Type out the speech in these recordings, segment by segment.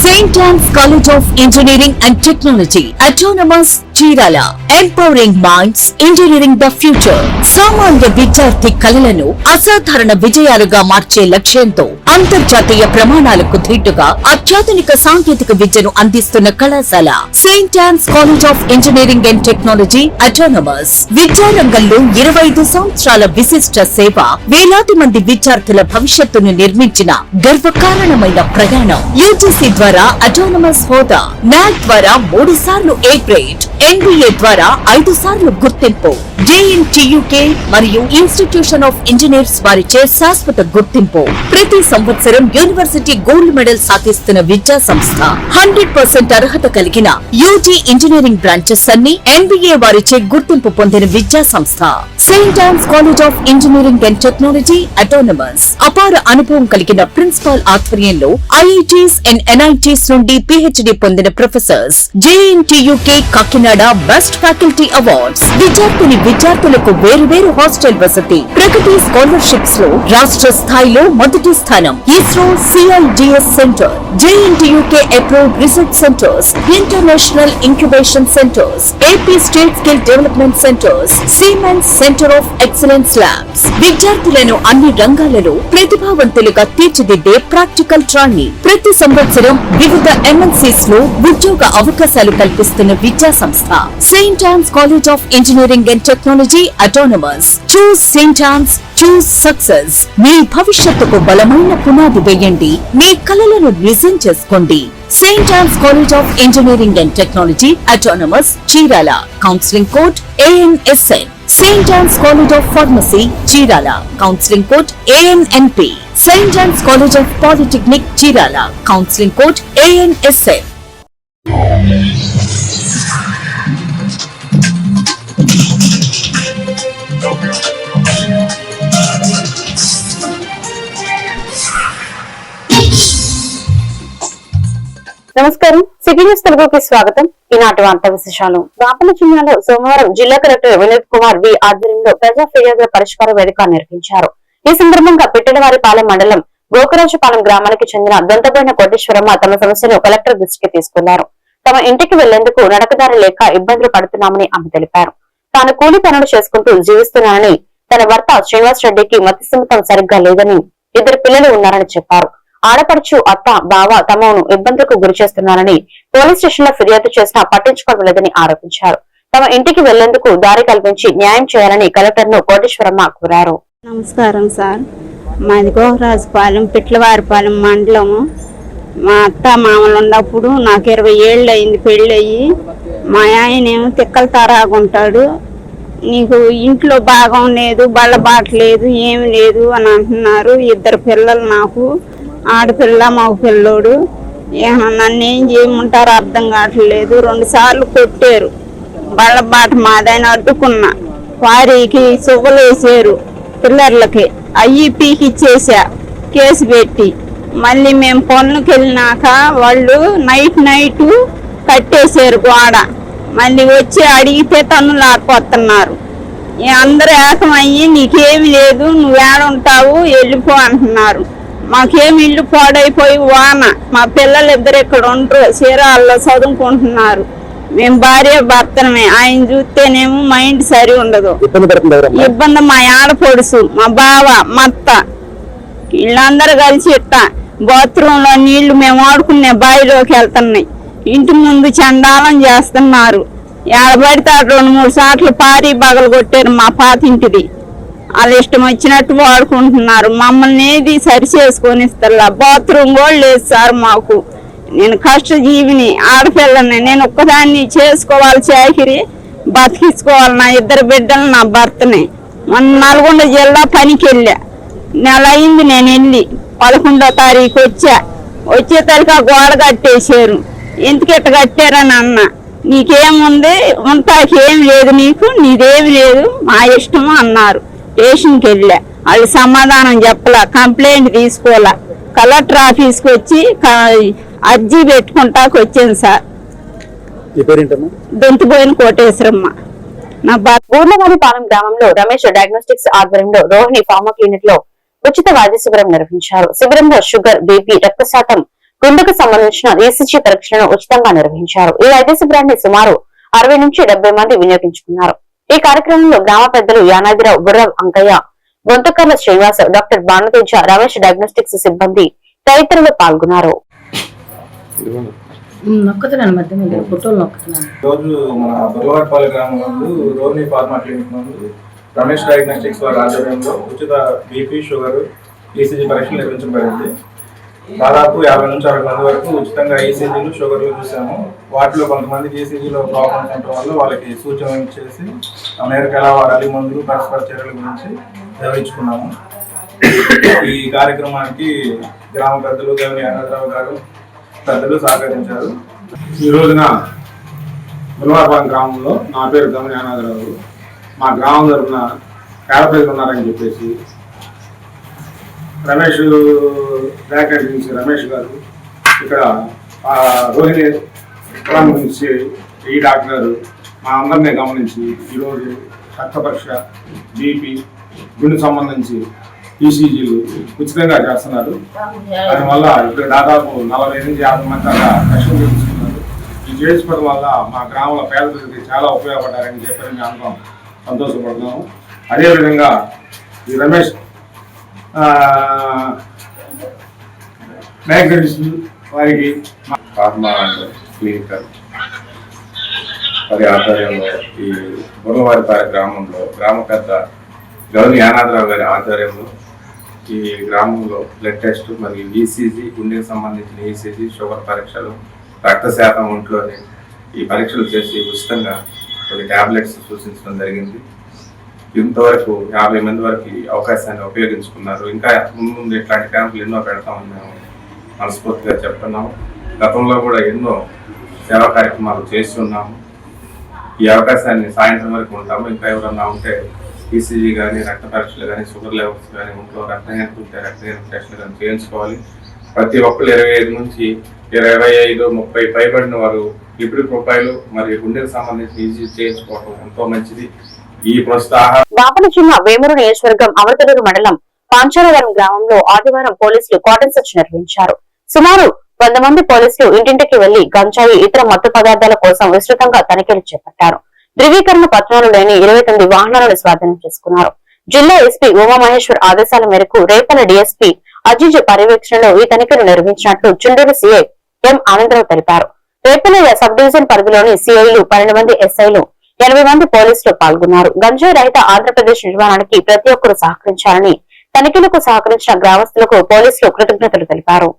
St. Anne's College of Engineering and Technology, Autonomous Chirala, Empowering Minds, Engineering the Future. సామాన్య విద్యార్థి కలలను అసాధారణ విజయాలుగా మార్చే లక్ష్యంతో అంతర్జాతీయ ప్రమాణాలకు ధీటుగా అత్యాధునిక సాంకేతిక విద్యను అందిస్తున్న కళాశాల Saint yawns college of engineering and technology autonomous. విద్యారంగంలో 25 సంవత్సరాల విశిష్ట సేవ, వేలాది మంది విద్యార్థుల భవిష్యత్తును నిర్మించిన గర్వకారణమైన ప్రయాణం. యూజీసీ ద్వారా అటానమస్ హోదా, నాక్ ద్వారా 3 సార్లు ఏ గ్రేడ్, NBA ద్వారా 5 సార్లు గుర్తింపు, JNTUK మరియు ఇన్స్టిట్యూషన్ ఆఫ్ ఇంజనీర్స్ వారిచే శాశ్వత గుర్తింపు. ప్రతి సంవత్సరం యూనివర్సిటీ గోల్డ్ మెడల్ సాధిస్తున్న విద్యా సంస్థ. 100% అర్హత కలిగిన యూజీ ఇంజనీరింగ్ బ్రాంచెస్ అన్ని NBA వారిచే గుర్తింపు పొందిన విద్యా సంస్థ Saint Ann's college of engineering and technology autonomous. అపార అనుభవం కలిగిన ప్రిన్సిపాల్ ఆధ్వర్యంలో IITs అండ్ NITs నుండి PhD పొందిన professors. JNTUK Kakinada best faculty awards. విద్యార్థులకు వేరు హాస్టల్ వసతి. ప్రగతి స్కాలర్షిప్స్ లో రాష్ట్ర స్థాయిలో మొదటి స్థానం. ISRO CIGS centre, JNTUK approved research centres, international incubation centres, AP state skill development centres, siemens centre of excellence labs. విద్యార్థులను అన్ని రంగాలలో ప్రతిభావంతులుగా తీర్చిదిద్దే ప్రాక్టికల్ ట్రైనింగ్. ప్రతి సంవత్సరం వివిధ MNCs లో ఉద్యోగ అవకాశాలు కల్పిస్తున్న విద్యా సంస్థ Saint Ann's college of engineering and technology autonomous. Choose Saint Ann's, choose success. మీ భవిష్యత్తుకు బలమైన పునాది వేయండి. మీ కలలను నిజం చేసుకోండి. Saint Ann's college of engineering and technology autonomous, Chirala. Counselling code ANSN. Saint Ann's college of pharmacy, Chirala. Counselling code ANNP. Saint Ann's college of polytechnic, Chirala. Counselling code ANSN. నమస్కారం, సిటీ న్యూస్ తెలుగుకి స్వాగతం. ఈనాటి వార్తా విశేషాలు. బాపట్ల జిల్లాలో సోమవారం జిల్లా కలెక్టర్ వినోద్ కుమార్ వి ఆధ్వర్యంలో ప్రజా ఫిర్యాదుల పరిష్కార వేదిక నిర్వహించారు. ఈ సందర్భంగా పిట్టడవారిపాలెం మండలం గోకరాజుపాలెం గ్రామానికి చెందిన దొంతబోయిన కోటేశ్వరమ్మ తమ సమస్యను కలెక్టర్ దృష్టికి తీసుకున్నారు. తమ ఇంటికి వెళ్లేందుకు నడకదారి లేక ఇబ్బందులు పడుతున్నామని ఆమె తెలిపారు. తాను కూలి పనులు చేసుకుంటూ జీవిస్తున్నానని, తన భర్త శ్రీనివాస్ రెడ్డికి మతిస్థిమితం సరిగ్గా లేదని, 2 పిల్లలు ఉన్నారని చెప్పారు. ఆడపడుచు, అత్త, బావ తమను ఇబ్బందులకు గురి చేస్తున్నారని పోలీస్ స్టేషన్ లో ఫిర్యాదు చేసినా పట్టించుకోవడం లేదని ఆరోపించారు. తమ ఇంటికి వెళ్లేందుకు దారి కల్పించి న్యాయం చేయాలని కలెక్టర్ ను కోటేశ్వరమ్మ కోరారు. నమస్కారం సార్, మాది గోహరాజుపాలెం పిట్లవారిపాలెం మండలము. మా అత్త మామలు ఉన్నప్పుడు నాకు 20 ఏళ్ళు అయింది పెళ్ళయి. మా ఆయన ఏమో తిక్కల తరాగుంటాడు. నీకు ఇంట్లో భాగం లేదు, బళ్ళబాట లేదు, ఏమి లేదు అని అంటున్నారు. 2 పిల్లలు నాకు, ఆడపిల్ల మగ పిల్లోడు. నన్ను ఏం చేయమంటారో అర్థం కావట్లేదు. 2 సార్లు కొట్టారు. బళ్ళబాట మాదైనా అడ్డుకున్నా. వారికి సువ్వలేసారు పిల్లర్లకి. అయ్యి పీకిచ్చేసా కేసు పెట్టి. మళ్ళీ మేము పనులకు వెళ్ళినాక వాళ్ళు నైట్ కట్టేశారు గోడ. మళ్ళీ వచ్చి అడిగితే తన్నులు ఆడిపోతున్నారు. అందరూ ఏకమయ్యి నీకేమి లేదు, నువ్వు ఏడుంటావు, వెళ్ళిపో అంటున్నారు. మాకేమి ఇల్లు పాడైపోయి వాన, మా పిల్లలు 2 ఇక్కడ ఉండరు, చీరాల్లో చదువుకుంటున్నారు. మేము భార్య భర్తనమే. ఆయన చూస్తేనేమో మైండ్ సరి ఉండదు. ఇబ్బంది మా ఆడపడుసు, మా బావ, మా అత్త వీళ్ళందరూ కలిసి ఇట్ట బాత్రూమ్ లో నీళ్లు మేము ఆడుకునే బావిలోకి వెళ్తున్నాయి. ఇంటి ముందు చండాలం చేస్తున్నారు. ఏడబడితే 2-3 సార్లు పారి బగలు కొట్టారు మా పాతింటిది. వాళ్ళు ఇష్టం వచ్చినట్టు వాడుకుంటున్నారు. మమ్మల్ని ఏది సరి చేసుకొని ఇస్తారా? బాత్రూమ్ కూడా లేదు సార్ మాకు. నేను కష్టజీవిని, ఆడపిల్లని. నేను ఒక్కదాన్ని చేసుకోవాలి, చాకిరి బతికించుకోవాలి. నా 2 బిడ్డలు, నా భర్తని. మొన్న నల్గొండ జిల్లా పనికి వెళ్ళా. నెల అయింది నేను వెళ్ళి. 11వ తారీఖు వచ్చేసరికి ఆ గోడ కట్టేశారు. ఎందుకు ఇట్ట కట్టారని అన్న. నీకేముంది, ఉంటాకేం లేదు, నీకు నీదేమి లేదు, మా ఇష్టము అన్నారు. స్టేషన్కి వెళ్ళా. వాళ్ళు సమాధానం చెప్పలా, కంప్లైంట్ తీసుకోవాలా. కలెక్టర్ ఆఫీస్కి వచ్చి అర్జీ పెట్టుకుంటాకు వచ్చాను సార్. దొంతబోయిన కోటేశ్వరమ్మ. నా ఊర్లవారిపాలెం గ్రామంలో రమేష్ డయాగ్నోస్టిక్స్ ఆధ్వర్యంలో రోహిణి ఫార్మా క్లినిక్ లో ఉచిత వైద్య శిబిరం నిర్వహించారు. శిబిరంలో షుగర్, BP, రక్తశాతం గుండెకు సంబంధించిన ఈసీజీ పరీక్షలను ఉచితంగా నిర్వహించారు. ఈ వైద్య శిబిరాన్ని సుమారు 60 నుంచి 70 మంది వినియోగించుకున్నారు. ఈ కార్యక్రమంలో గ్రామ పెద్దలు యానాదిరావు, బుర్ర అంకయ్య, బొంతకర్ల శ్రీనివాస్, డాక్టర్ బాణతేజ, రమేష్ డయాగ్నోస్టిక్స్ సిబ్బంది తదితరులు పాల్గొన్నారు. రమేష్ డయాగ్నోస్టిక్స్ వారి ఆధ్వర్యంలో ఉచిత బీపీ, షుగర్, ఈసీజీ పరీక్షలు నిర్వహించబడింది. దాదాపు 50 నుంచి 60 మంది వరకు ఉచితంగా ఈసీజీలు, షుగర్లు చూసాము. వాటిలో కొంతమందికి ఈసీజీలో ప్రాబ్లమ్స్ ఉండటం వల్ల వాళ్ళకి సూచనలు ఇచ్చేసి ఆ మేరకు ఎలా వాడాలి, మందులు, పరస్పర చర్యల గురించి వివరించుకున్నాము. ఈ కార్యక్రమానికి గ్రామ పెద్దలు గౌని యానాద్రావు గారు పెద్దలు సహకరించారు. ఈ రోజున ములవారపాలెం గ్రామంలో నా పేరు గౌని యానాద్రావు, మా గ్రామం తరఫున పేద ప్రజలు ఉన్నారని చెప్పేసి రమేష్ బ్యాకెట్ నుంచి రమేష్ గారు ఇక్కడ రోహిణి నుంచి ఈ డాక్టర్ గారు మా అందరినీ గమనించి ఈరోజు రక్త పరీక్ష, బీపీ, గుండె సంబంధించి ఈసీజీలు ఉచితంగా చేస్తున్నారు. దానివల్ల ఇక్కడ దాదాపు 40 నుంచి 50 మంది దాకా రక్షణ తీసుకున్నారు. ఈ చేసుకోవడం వల్ల మా గ్రామంలో పేద ప్రజలకి చాలా ఉపయోగపడ్డారని చెప్పని మేము అందరం సంతోషపడుతున్నాము. అదేవిధంగా ఈ రమేష్ మ్యాగ్నెటిస్ట్ వారికి ఫార్మా క్లినికల్ వారి ఆధ్వర్యంలో ఈ బుర్రవారిపాలెం గ్రామంలో గ్రామ పెద్ద గౌని యానాద్రావు గారి ఆధ్వర్యంలో ఈ గ్రామంలో బ్లడ్ టెస్ట్ మరియు ఈసీజీ, గుండెకి సంబంధించిన ఈసీజీ, షుగర్ పరీక్షలు, రక్త శాతం ఒంట్లోని ఈ పరీక్షలు చేసి ఉచితంగా కొన్ని ట్యాబ్లెట్స్ సూచించడం జరిగింది. ఇంతవరకు 50 మంది వరకు ఈ అవకాశాన్ని ఉపయోగించుకున్నారు. ఇంకా ముందు ఇట్లాంటి క్యాంపులు ఎన్నో పెడతామని మేము మనస్ఫూర్తిగా చెప్తున్నాము. గతంలో కూడా ఎన్నో సేవా కార్యక్రమాలు చేస్తున్నాము. ఈ అవకాశాన్ని సాయంత్రం వరకు ఉంటాము. ఇంకా ఎవరన్నా ఉంటే ఈసీజీ కానీ, రక్త పరీక్షలు కానీ, షుగర్ లెవెల్స్ కానీ, ఒంట్లో రక్తహీనత ఉంటే రక్తహీనత టెస్టులు కానీ చేయించుకోవాలి. ప్రతి ఒక్కరు 25 నుంచి 25, 30 పైబడిన వారు లిపిడ్ ప్రొఫైల్ మరియు గుండెకు సంబంధించి ఈజీ చేయించుకోవడం ఎంతో మంచిది. ఈ బాపట్ల జిల్లా వేమూరు నియోజకవర్గం అమృతలూరు మండలం పాంచాలవరం గ్రామంలో ఆదివారం పోలీసులు కాటన్ సెర్చ్ నిర్వహించారు. సుమారు 100 మంది పోలీసులు ఇంటింటికి వెళ్లి గంజాయి, ఇతర మత్తు పదార్థాల కోసం విస్తృతంగా తనిఖీలు చేపట్టారు. ధృవీకరణ పత్రాలు లేని 29 వాహనాలను స్వాధీనం చేసుకున్నారు. జిల్లా ఎస్పీ ఉమామహేశ్వర్ ఆదేశాల మేరకు రేపల్ల డీఎస్పీ అజీజ్ పర్యవేక్షణలో ఈ తనిఖీలు నిర్వహించినట్లు చుండూరు సీఐ ఎం ఆనందరావు తెలిపారు. రేపల్ల సబ్ డివిజన్ పరిధిలోని సీఐలు, 12 మంది ఎస్ఐలు, 80 మంది పోలీసులు పాల్గొన్నారు. గంజాయి రహిత ఆంధ్రప్రదేశ్ నిర్మాణానికి ప్రతి ఒక్కరూ సహకరించాలని, తనిఖీలకు సహకరించిన గ్రామస్తులకు పోలీసులు కృతజ్ఞతలు తెలిపారు.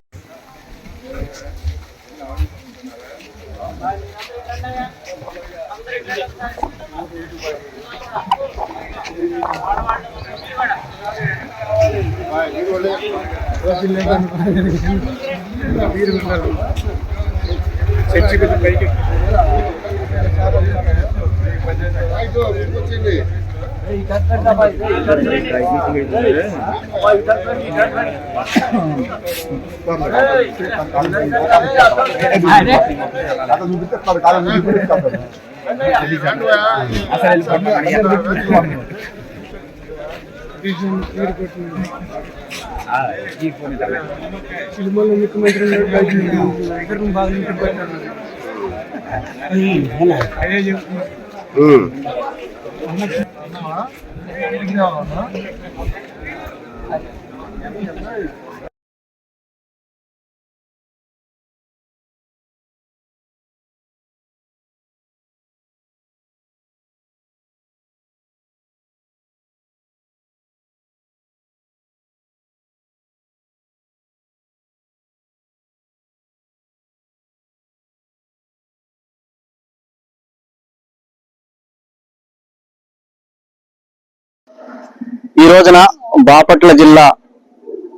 ఈ రోజున బాపట్ల జిల్లా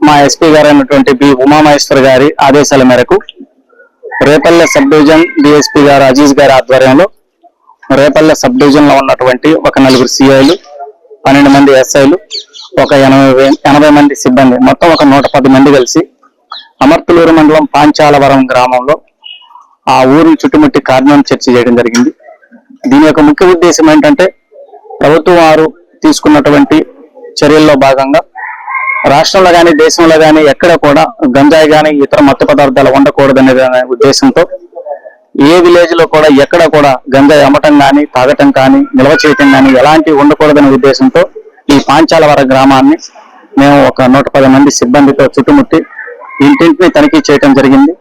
మా ఎస్పీ గారు అయినటువంటి బి ఉమామహేశ్వర్ గారి ఆదేశాల మేరకు రేపల్లె సబ్ డివిజన్ డిఎస్పీ గారు అజీజ్ గారి ఆధ్వర్యంలో రేపల్లె సబ్ డివిజన్ లో ఉన్నటువంటి ఒక 4 సిఐలు, 12 మంది ఎస్ఐలు, ఒక 80 మంది సిబ్బంది, మొత్తం ఒక 110 మంది కలిసి అమర్తలూరు మండలం పాంచాలవరం గ్రామంలో ఆ ఊరిని చుట్టుముట్టి కార్డన్ చర్చ చేయడం జరిగింది. దీని యొక్క ముఖ్య ఉద్దేశం ఏంటంటే ప్రభుత్వం వారు తీసుకున్నటువంటి చర్యల్లో భాగంగా రాష్ట్రంలో కానీ దేశంలో కానీ ఎక్కడ కూడా గంజాయి కానీ ఇతర మత్తు పదార్థాలు ఉండకూడదనే ఉద్దేశంతో ఏ విలేజ్ లో కూడా ఎక్కడ కూడా గంజాయి అమ్మటం కానీ తాగటం కానీ నిల్వ చేయటం కానీ ఎలాంటివి ఉండకూడదనే ఉద్దేశంతో ఈ పాంచాలవర గ్రామాన్ని మేము ఒక 110 మంది సిబ్బందితో చుట్టుముట్టి ఇంటింటిని తనిఖీ చేయటం జరిగింది.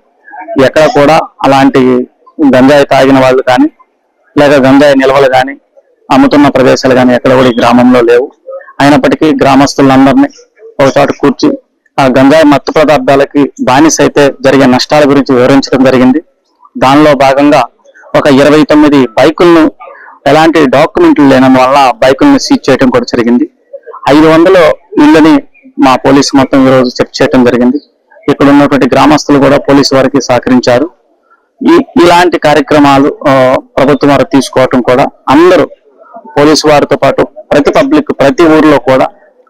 ఎక్కడ కూడా అలాంటి గంజాయి తాగిన వాళ్ళు కానీ లేక గంజాయి నిల్వలు కానీ అమ్ముతున్న ప్రదేశాలు కానీ ఎక్కడ కూడా ఈ గ్రామంలో లేవు. అయినప్పటికీ గ్రామస్తులందరినీ ఒక చోట కూర్చి ఆ గంజాయి మత్తు పదార్థాలకి బానిస అయితే జరిగే నష్టాల గురించి వివరించడం జరిగింది. దానిలో భాగంగా ఒక 29 బైకులను ఎలాంటి డాక్యుమెంట్లు లేనందువల్ల బైకులను సీజ్ చేయడం కూడా జరిగింది. 500 ఇళ్ళని మా పోలీసు మొత్తం ఈరోజు చెక్ చేయడం జరిగింది. ఇక్కడ ఉన్నటువంటి గ్రామస్తులు కూడా పోలీసు వారికి సహకరించారు. ఇలాంటి కార్యక్రమాలు ప్రభుత్వం వారు తీసుకోవటం కూడా అందరూ పోలీసు వారితో పాటు ప్రతి పబ్లిక్ ప్రతి ఊర్లో కూడా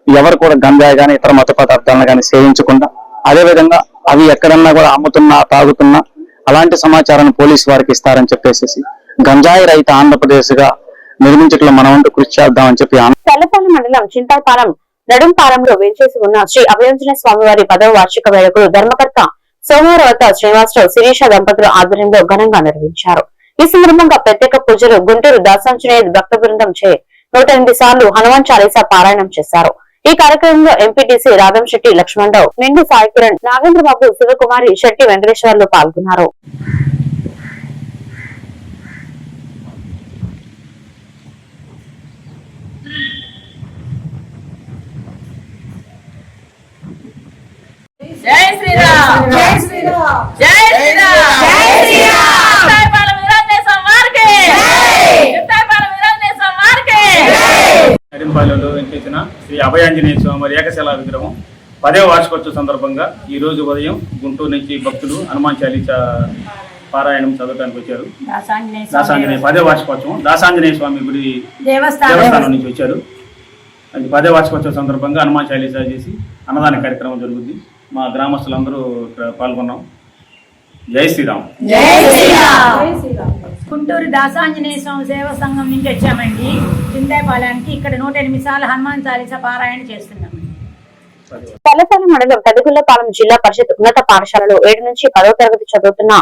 ఎవరు కూడా గంజాయి కానీ ఇతర మత పదార్థాలను కానీ సేవించకుండా, అదేవిధంగా అవి ఎక్కడన్నా కూడా అమ్ముతున్నా తాగుతున్నా అలాంటి సమాచారాన్ని పోలీసు వారికి ఇస్తారని చెప్పేసి గంజాయి రహిత ఆంధ్రప్రదేశ్ గా నిర్మించట్లో మనం వంతు కృషి చేద్దామని చెప్పి తెల్లపాలెం మండలం చింతాపాలెం నడుంపాలెంలో వేంచేసి ఉన్న శ్రీ అభయాంజనేయ స్వామివారి 10వ వార్షిక వేడుకలు ధర్మకర్త సోమవారవత శ్రీనివాసరావు శిరీష దంపతుల ఆధ్వర్యంలో ఘనంగా నిర్వహించారు. ఈ సందర్భంగా ప్రత్యేక పూజలు గుంటూరు దాసాంజనేయ భక్త బృందం చే 108 సార్లు హనుమాన్ చాలీసా పారాయణం చేశారు. ఈ కార్యక్రమంలో ఎంపీటీసీ రాధం శెట్టి లక్ష్మణరావు, నిండు సాయి కిరణ్, నాగేంద్రబాబు, శివకుమారి, శెట్టి వెంకటేశ్వర్లు పాల్గొన్నారు. జై శ్రీరామ్, జై శ్రీరామ్, జై శ్రీరామ్, జై శ్రీరామ్. చింతాపాలెం వీరాంజనేయ స్వామి వారికి జై. చింతాపాలెం వీరాంజనేయ స్వామి వారికి జై. నడింపాలెంలో వెంచేసిన శ్రీ అభయాంజనేయ స్వామి ఏకశిలా విగ్రహం 10వ వార్షికోత్సవ సందర్భంగా ఈ రోజు ఉదయం గుంటూరు నుంచి భక్తులు హనుమాన్ చాలీసా పారాయణం చదవడానికి వచ్చారు. దాసాంజనేయ 10వ వార్షికోత్సవం దాసాంజనేయ స్వామి గుడి దేవస్థానం నుంచి వచ్చారు. అది 10వ వార్షికోత్సవ సందర్భంగా హనుమాన్ చాలీసా చేసి అన్నదాన కార్యక్రమం జరుగుతుంది. మా గ్రామస్తులందరూ ఇక్కడ పాల్గొన్నాం. జై శ్రీరామ్, జై శ్రీరామ్. గుంటూరు దాసాంజనేయ స్వామి సేవా సంఘం నుంచి వచ్చామండి చింతాపాలెంకి. ఇక్కడ 108 సార్లు హనుమాన్ చాలీసా పారాయణ చేస్తున్నాం. తెల్లపాలెం మండలం పెదగుళ్లపాలెం జిల్లా పరిషత్ ఉన్నత పాఠశాలలో 7 నుంచి 10వ తరగతి చదువుతున్న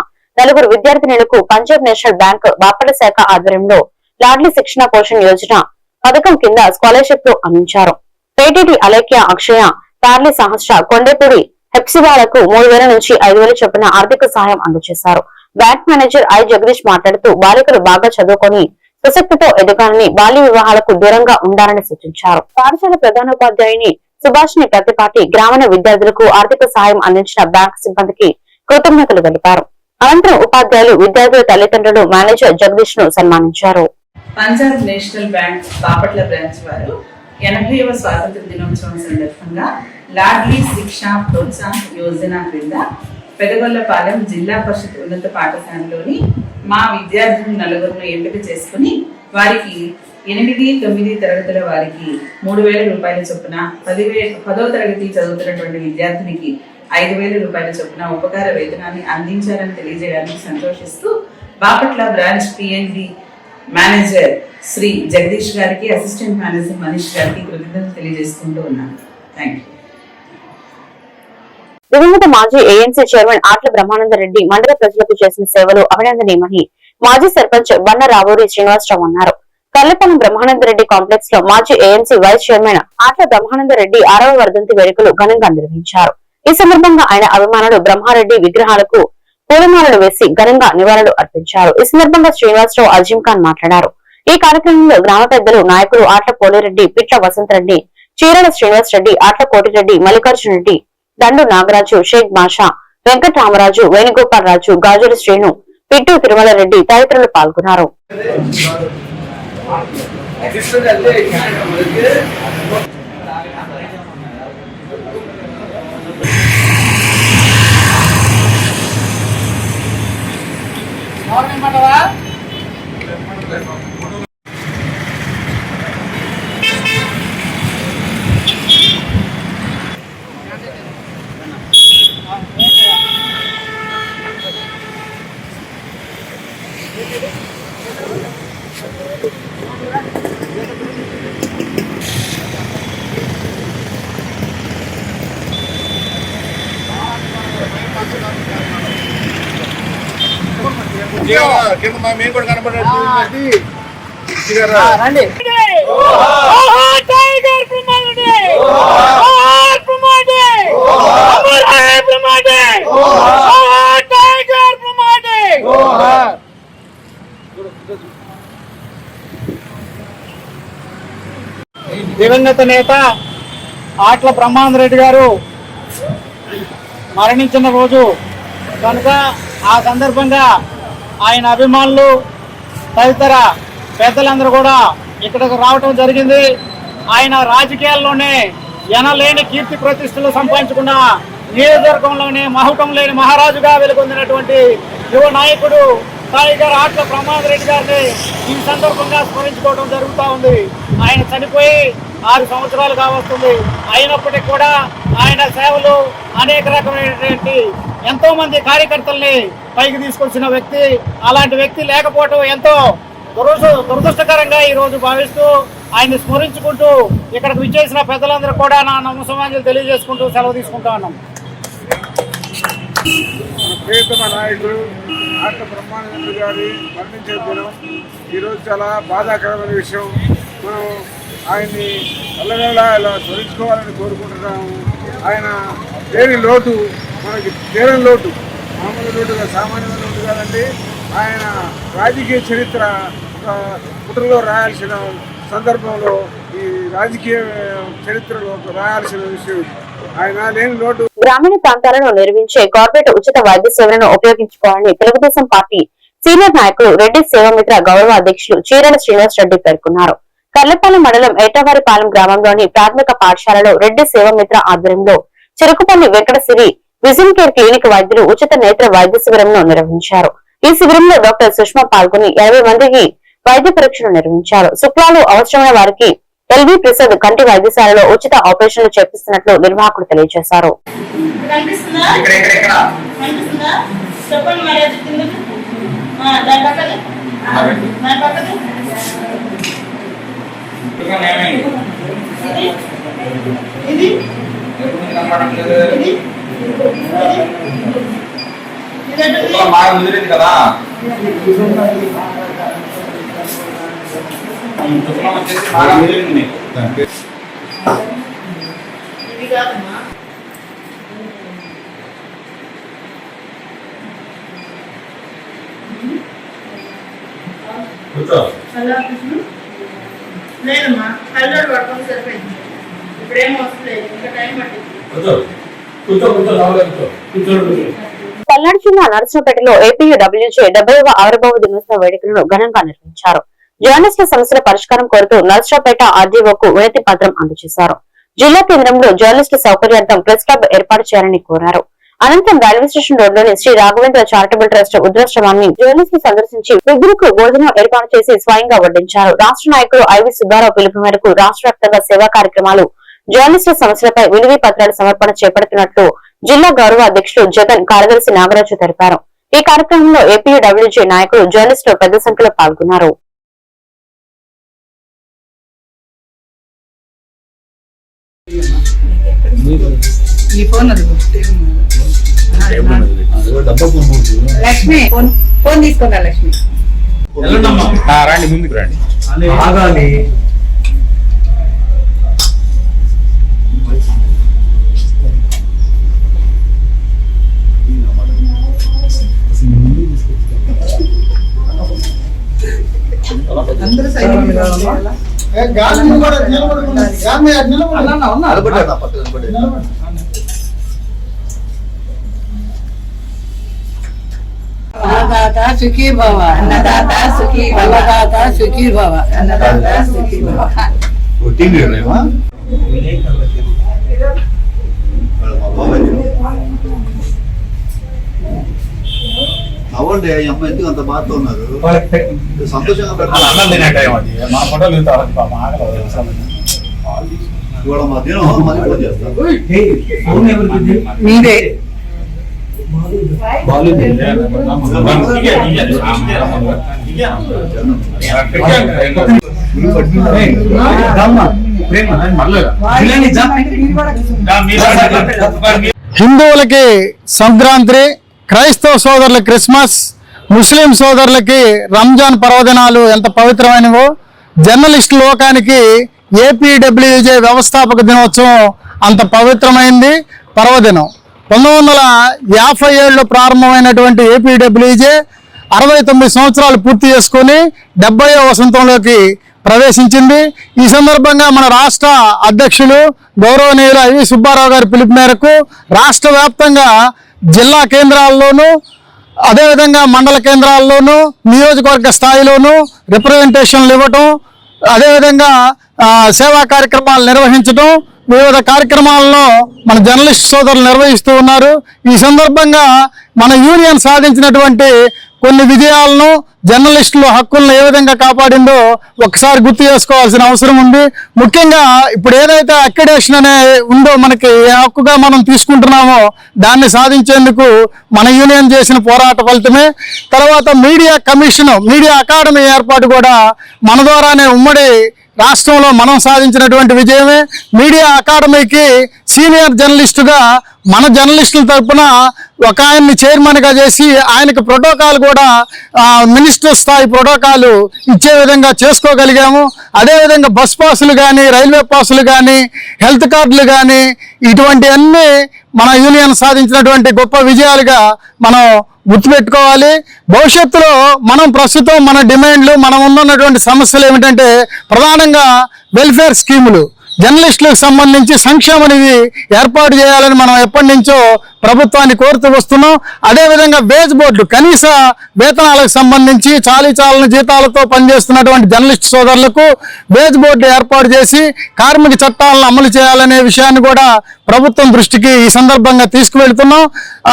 4 విద్యార్థినులకు పంజాబ్ నేషనల్ బ్యాంక్ బాపట్ల శాఖ ఆధ్వర్యంలో లాడ్లీ శిక్షణ పోషణ యోజన పథకం కింద స్కాలర్షిప్ లు అందించారు. పేటిటి అలేఖ్య, అక్షయ, తార్లి సహస్ర, కొండేపూడి హెప్సిబాలకు 3000 నుంచి 5000 చొప్పున ఆర్థిక సహాయం అందజేశారు. బ్యాంక్ మేనేజర్ ఐ జగదీష్ మాట్లాడుతూ బాలికలు బాగా చదువుకొని స్వశక్తితో ఎదగాలని, బాల్య వివాహాలకు దూరంగా ఉండాలని సూచించారు. పాఠశాల ప్రధానోపాధ్యాయుని సుభాష్ని ప్రతిపాటి గ్రామీణ విద్యార్థులకు ఆర్థిక సహాయం అందించిన బ్యాంక్ సిబ్బందికి కృతజ్ఞతలు తెలిపారు. అనంతరం ఉపాధ్యాయులు, విద్యార్థుల తల్లిదండ్రులు మేనేజర్ జగదీష్ ను సన్మానించారు. Punjab national bank Bapatla branch వారు 80వ స్వాతంత్ర దినోత్సవం సందర్భంగా లాడ్లీ శిక్ష ప్రోత్సాహ యోజన క్రింద పెదగొల్లపాలెం జిల్లా పరిషత్ ఉన్నత పాఠశాలలోని మా విద్యార్థులు 4 ఎంపిక చేసుకుని వారికి 8, 9 తరగతుల వారికి 3000 రూపాయల చొప్పున, 10వ తరగతి చదువుతున్నటువంటి విద్యార్థినికి 5000 రూపాయల చొప్పున ఉపకార వేతనాన్ని అందించాలని తెలియజేయడానికి సంతోషిస్తూ Bapatla branch PNB manager Shri Jagadish గారికి, అసిస్టెంట్ మేనేజర్ మనీష్ గారికి కృతజ్ఞతలు తెలియజేసుకుంటూ ఉన్నాను. Thank you. దివంగత మాజీ ఏఎన్సీ చైర్మన్ ఆట్ల బ్రహ్మానంద రెడ్డి మండల ప్రజలకు చేసిన సేవలు అభినందనీయమని మాజీ సర్పంచ్ బన్న రావూరి శ్రీనివాసరావు అన్నారు. కల్లపాలెం బ్రహ్మానంద రెడ్డి కాంప్లెక్స్ లో మాజీ ANC vice chairman Atla Brahmananda Reddy 6వ వర్ధంతి వేడుకలు ఘనంగా నిర్వహించారు. ఈ సందర్భంగా ఆయన అభిమానులు బ్రహ్మారెడ్డి విగ్రహాలకు పూలమాలలు వేసి ఘనంగా నివాళులు అర్పించారు. ఈ సందర్భంగా శ్రీనివాసరావు, అజీం ఖాన్ మాట్లాడారు. ఈ కార్యక్రమంలో గ్రామ పెద్దలు, నాయకులు ఆట్ల పోలిరెడ్డి, పిట్ల వసంతరెడ్డి, చీరాల శ్రీనివాస్ రెడ్డి, ఆట్ల కోటిరెడ్డి, మల్లికార్జున రెడ్డి, దండు నాగరాజు, షేక్ బాషా, వెంకటరామరాజు, వేణుగోపాల్ రాజు, గాజుల శ్రీను, పిట్టు తిరుమల రెడ్డి తదితరులు పాల్గొన్నారు. మేము కూడా కనపడేది రండి. దివంగత నేత ఆట్ల బ్రహ్మానందరెడ్డి గారు మరణించిన రోజు కనుక ఆ సందర్భంగా ఆయన అభిమానులు తదితర పెద్దలందరూ కూడా ఇక్కడికి రావటం జరిగింది. ఆయన రాజకీయాల్లోనే ఎనలేని కీర్తి ప్రతిష్టలు సంపాదించుకున్న నియోజకవర్గంలోనే మహుటం లేని మహారాజుగా వెలుగొందినటువంటి యువ నాయకుడు టైగర్ ఆట్ల బ్రహ్మానందరెడ్డి గారిని ఈ సందర్భంగా స్మరించుకోవడం జరుగుతూ ఉంది. ఆయన చనిపోయి 6 సంవత్సరాలు కావస్తుంది. అయినప్పటికీ కూడా ఆయన సేవలు అనేక రకమైనటువంటి ఎంతో మంది కార్యకర్తల్ని పైకి తీసుకొచ్చిన వ్యక్తి. అలాంటి వ్యక్తి లేకపోవడం ఎంతో దురదృష్టకరంగా ఈ రోజు భావిస్తూ ఆయన్ని స్మరించుకుంటూ ఇక్కడికి విచ్చేసిన పెద్దలందరూ కూడా నా నమస్కారాలు తెలియజేసుకుంటూ సెలవు తీసుకుంటా ఉన్నాం. ప్రియతమ నాయకుడు ఆట్ల బ్రహ్మానందరెడ్డి గారి మరణించే దినం ఈరోజు చాలా బాధాకరమైన విషయం. మనం ఆయన్ని అల్లవేళ ఇలా స్మరించుకోవాలని కోరుకుంటున్నాము. ఆయన లేని లోటు మనకి తీరని లోటు, మామూలు లోటుగా సామాన్యమైన లోటు కాదండి. ఆయన రాజకీయ చరిత్ర పుటలో రాయాల్సిన సందర్భంలో ఈ రాజకీయ చరిత్రలో రాయాల్సిన విషయం. ఆయన లేని లోటు. గ్రామీణ ప్రాంతాలను నిర్మించే కార్పొరేట్ ఉచిత వైద్య సేవలను ఉపయోగించుకోవాలని తెలుగుదేశం పార్టీ సీనియర్ నాయకులు రెడ్డి సేవామిత్ర గౌరవ అధ్యక్షులు చీరాల శ్రీనివాస్ రెడ్డి పేర్కొన్నారు. కర్లపాలెం మండలం ఏటవారిపాలెం గ్రామంలోని ప్రాథమిక పాఠశాలలో రెడ్డి సేవామిత్ర ఆధ్వర్యంలో చెరుకుపల్లి వెంకటసిరి విజన్ కేర్ క్లినిక్ వైద్యులు ఉచిత నేత్ర వైద్య శిబిరంను నిర్వహించారు. ఈ శిబిరంలో డాక్టర్ సుష్మా పాల్గొని 80 మందికి వైద్య పరీక్షలు నిర్వహించారు. శుక్లాలు అవసరమైన వారికి ఎల్వి ప్రసాద్ కంటి వైద్యశాలలో ఉచిత ఆపరేషన్లు చేపిస్తున్నట్లు నిర్వాహకులు తెలియజేశారు. కదా లేదమ్మా కళ్ళజోడు పట్టుకొని సరిపోయింది. ఇప్పుడేమో వస్తలేదు, ఇంకా టైం పట్టింది. పల్నాడు జిల్లా నరసరావుపేటలో ఏపీయూడబ్ల్యూజే 70వ ఆవిర్భావ దినోత్సవ వేడుకలను ఘనంగా నిర్వహించారు. జర్నలిస్టుల సమస్యల పరిష్కారం కోరుతూ నరసరావుపేట ఆర్డీఓకు వినతి పత్రం అందజేశారు. జిల్లా కేంద్రంలో జర్నలిస్టు సౌకర్యార్థం ప్రెస్ క్లబ్ ఏర్పాటు చేయాలని కోరారు. అనంతరం రైల్వే స్టేషన్ రోడ్లోని శ్రీ రాఘవేంద్ర చారిటబుల్ ట్రస్ట్ వృద్ధాశ్రమాన్ని జర్నలిస్టులు సందర్శించి వృద్ధులకు భోజనం ఏర్పాటు చేసి స్వయంగా వడ్డించారు. రాష్ట్ర నాయకులు ఐవి సుబ్బారావు పిలుపు మేరకు రాష్ట్ర వ్యాప్తంగా సేవా కార్యక్రమాలు జర్నలిస్టుల సమస్యలపై విలువీ పత్రాల సమర్పణ చేపడుతున్నట్లు జిల్లా గౌరవ అధ్యక్షులు జగన్ కార్యదర్శి నాగరాజు తెలిపారు. ఈ కార్యక్రమంలో ఏపీయూడబ్ల్యూజే నాయకులు జర్నలిస్టులు పెద్ద సంఖ్యలో పాల్గొన్నారు. లక్ష్మి ఫోన్ తీసుకున్నా. లక్ష్మి రండి, ముందుకు రండి. అందరూ సైలెంట్ అన్నదాత సుఖీ భవ, అన్నదాత సుఖీ భవ, అన్నదాత సుఖీ భవ, అన్నదాత సుఖీ భవ. అవ్వండి, అమ్మ ఎందుకు అంత బాధతో ఉన్నారు? సంతోషంగా ఇవాళ మా దినం మళ్ళీ ఫోన్ చేస్తాను. మీరే హిందువులకి సంక్రాంతి, క్రైస్తవ సోదరుల క్రిస్మస్, ముస్లిం సోదరులకి రంజాన్ పర్వదినాలు ఎంత పవిత్రమైనవో జర్నలిస్ట్ లోకానికి ఏపీడబ్ల్యూజే వ్యవస్థాపక దినోత్సవం అంత పవిత్రమైంది పర్వదినం. 1957లో ప్రారంభమైనటువంటి ఏపీడబ్ల్యూజే 69 సంవత్సరాలు పూర్తి చేసుకొని 70వ వసంతంలోకి ప్రవేశించింది. ఈ సందర్భంగా మన రాష్ట్ర అధ్యక్షులు గౌరవనీయులు ఐవి సుబ్బారావు గారి పిలుపు మేరకు రాష్ట్ర వ్యాప్తంగా జిల్లా కేంద్రాల్లోనూ అదేవిధంగా మండల కేంద్రాల్లోనూ నియోజకవర్గ స్థాయిలోనూ రిప్రజెంటేషన్లు ఇవ్వటం, అదేవిధంగా సేవా కార్యక్రమాలు నిర్వహించడం, వివిధ కార్యక్రమాలను మన జర్నలిస్ట్ సోదరులు నిర్వహిస్తూ ఉన్నారు. ఈ సందర్భంగా మన యూనియన్ సాధించినటువంటి కొన్ని విజయాలను, జర్నలిస్టుల హక్కులను ఏ విధంగా కాపాడిందో ఒకసారి గుర్తు చేసుకోవాల్సిన అవసరం ఉంది. ముఖ్యంగా ఇప్పుడు ఏదైతే అక్రిడేషన్ అనే ఉందో మనకి ఏ హక్కుగా మనం తీసుకుంటున్నామో దాన్ని సాధించేందుకు మన యూనియన్ చేసిన పోరాట ఫలితమే. తర్వాత మీడియా కమిషన్, మీడియా అకాడమీ ఏర్పాటు కూడా మన ద్వారానే ఉమ్మడి రాష్ట్రంలో మనం సాధించినటువంటి విజయమే. మీడియా అకాడమీకి సీనియర్ జర్నలిస్టుగా మన జర్నలిస్టుల తరఫున ఒక ఆయన్ని చైర్మన్గా చేసి ఆయనకు ప్రోటోకాల్ కూడా మినిస్టర్ స్థాయి ప్రోటోకాల్ ఇచ్చే విధంగా చేసుకోగలిగాము. అదేవిధంగా బస్ పాసులు కానీ, రైల్వే పాసులు కానీ, హెల్త్ కార్డులు కానీ ఇటువంటి అన్నీ మన యూనియన్ సాధించినటువంటి గొప్ప విజయాలుగా మనం గుర్తుపెట్టుకోవాలి. భవిష్యత్తులో మనం ప్రస్తుతం మన డిమాండ్లు, మనం ఉన్నటువంటి సమస్యలు ఏమిటంటే ప్రధానంగా వెల్ఫేర్ స్కీములు, జర్నలిస్టులకు సంబంధించి సంక్షేమ నిధి ఏర్పాటు చేయాలని మనం ఎప్పటి నుంచో ప్రభుత్వాన్ని కోరుతూ వస్తున్నాం. అదేవిధంగా వేజ్ బోర్డు, కనీస వేతనాలకు సంబంధించి చాలీచాలని జీతాలతో పనిచేస్తున్నటువంటి జర్నలిస్ట్ సోదరులకు వేజ్ బోర్డు ఏర్పాటు చేసి కార్మిక చట్టాలను అమలు చేయాలనే విషయాన్ని కూడా ప్రభుత్వం దృష్టికి ఈ సందర్భంగా తీసుకువెళ్తున్నాం.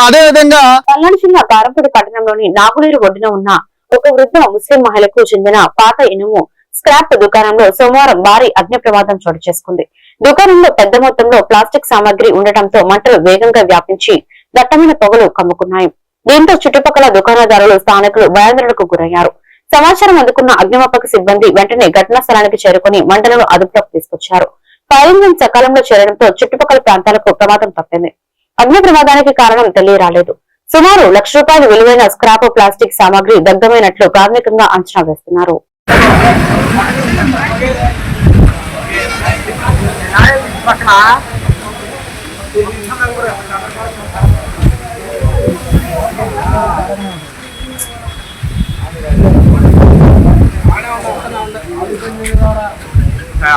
అదేవిధంగా పల్నాడు జిల్లా కారంపూడి పట్టణంలోని నాగులేరు ఒడ్డున ఉన్న ఒక వృద్ధ ముస్లిం మహిళకు చెందిన పాత ఇనుము స్క్రాప్ దుకాణంలో సోమవారం భారీ అగ్ని ప్రమాదం చోటు చేసుకుంది. దుకాణంలో పెద్ద మొత్తంలో ప్లాస్టిక్ సామాగ్రి ఉండటంతో మంటలు వేగంగా వ్యాపించి దట్టమైన పొగలు కమ్ముకున్నాయి. దీంతో చుట్టుపక్కల దుకాణదారులు, స్థానికులు భయాందోళనకు గురయ్యారు. సమాచారం అందుకున్న అగ్నిమాపక సిబ్బంది వెంటనే ఘటనా స్థలానికి చేరుకుని మంటలను అదుపులోకి తీసుకొచ్చారు. ఫైరింగ్ లైన్ సకాలంలో చేరడంతో చుట్టుపక్కల ప్రాంతాలకు ప్రమాదం తప్పింది. అగ్ని ప్రమాదానికి కారణం తెలియరాలేదు. సుమారు ₹1,00,000 విలువైన స్క్రాప్ ప్లాస్టిక్ సామాగ్రి దగ్ధమైనట్లు ప్రాథమికంగా అంచనా వేస్తున్నారు.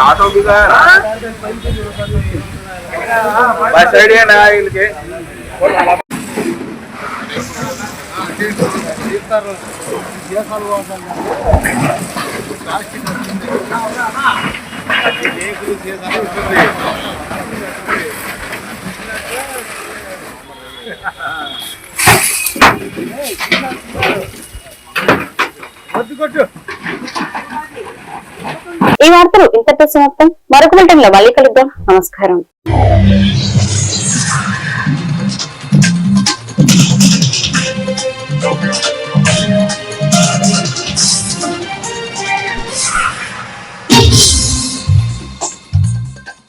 ఆటో బస్ ఐడియా వీళ్ళకి ఈ వార్తలు ఇంతటితో సమాప్తం. మరొక బులెటిన్లో మళ్ళీ కలుద్దాం. నమస్కారం.